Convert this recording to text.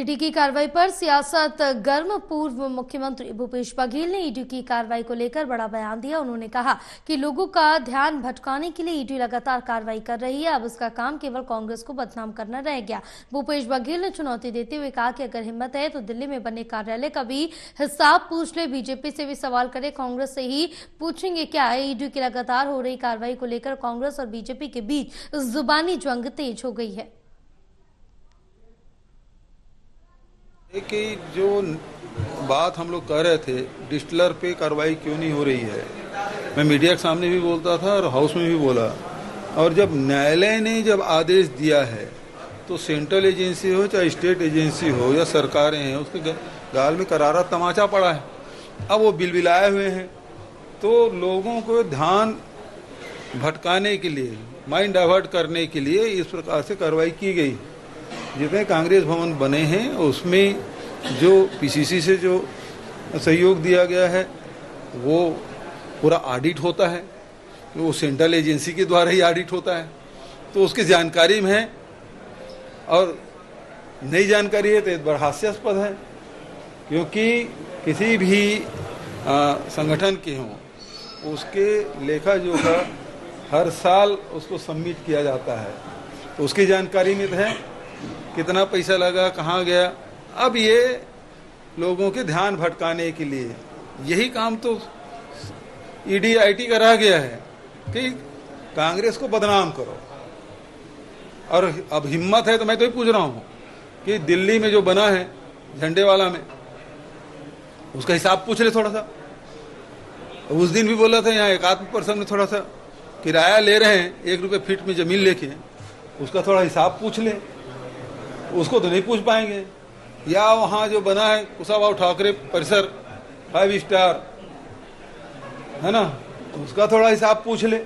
ED की कार्रवाई पर सियासत गर्म। पूर्व मुख्यमंत्री भूपेश बघेल ने ईडी की कार्रवाई को लेकर बड़ा बयान दिया। उन्होंने कहा कि लोगों का ध्यान भटकाने के लिए ईडी लगातार कार्रवाई कर रही है। अब उसका काम केवल कांग्रेस को बदनाम करना रह गया। भूपेश बघेल ने चुनौती देते हुए कहा कि अगर हिम्मत है तो दिल्ली में बने कार्यालय का भी हिसाब पूछ ले, बीजेपी से भी सवाल करे, कांग्रेस से ही पूछेंगे क्या? ईडी की लगातार हो रही कार्रवाई को लेकर कांग्रेस और बीजेपी के बीच जुबानी जंग तेज हो गई है। कि जो बात हम लोग कह रहे थे, डिस्टिलर पे कार्रवाई क्यों नहीं हो रही है, मैं मीडिया के सामने भी बोलता था और हाउस में भी बोला। और जब न्यायालय ने जब आदेश दिया है तो सेंट्रल एजेंसी हो चाहे स्टेट एजेंसी हो या सरकारें हैं, उसके गाल में करारा तमाचा पड़ा है। अब वो बिलबिलाए हुए हैं, तो लोगों को ध्यान भटकाने के लिए, माइंड डाइवर्ट करने के लिए इस प्रकार से कार्रवाई की गई। जितने कांग्रेस भवन बने हैं उसमें जो पीसीसी से जो सहयोग दिया गया है वो पूरा ऑडिट होता है, वो सेंट्रल एजेंसी के द्वारा ही ऑडिट होता है, तो उसकी जानकारी में है। और नई जानकारी है तो एक बार हास्यास्पद है, क्योंकि किसी भी संगठन के हों उसके लेखा जोखा हर साल उसको सबमिट किया जाता है, तो उसकी जानकारी में तो है कितना पैसा लगा, कहाँ गया। अब ये लोगों के ध्यान भटकाने के लिए यही काम तो ईडी आईटी का रह गया है कि कांग्रेस को बदनाम करो। और अब हिम्मत है तो मैं तो ही पूछ रहा हूँ कि दिल्ली में जो बना है झंडे वाला में, उसका हिसाब पूछ ले थोड़ा सा। उस दिन भी बोला था यहाँ एक आदमी पर्सन में थोड़ा सा किराया ले रहे हैं, 1 रुपये फीट में जमीन लेके, उसका थोड़ा हिसाब पूछ ले। उसको तो नहीं पूछ पाएंगे। या वहाँ जो बना है कुशाभाऊ ठाकरे परिसर 5 स्टार है ना, उसका थोड़ा हिसाब पूछ ले।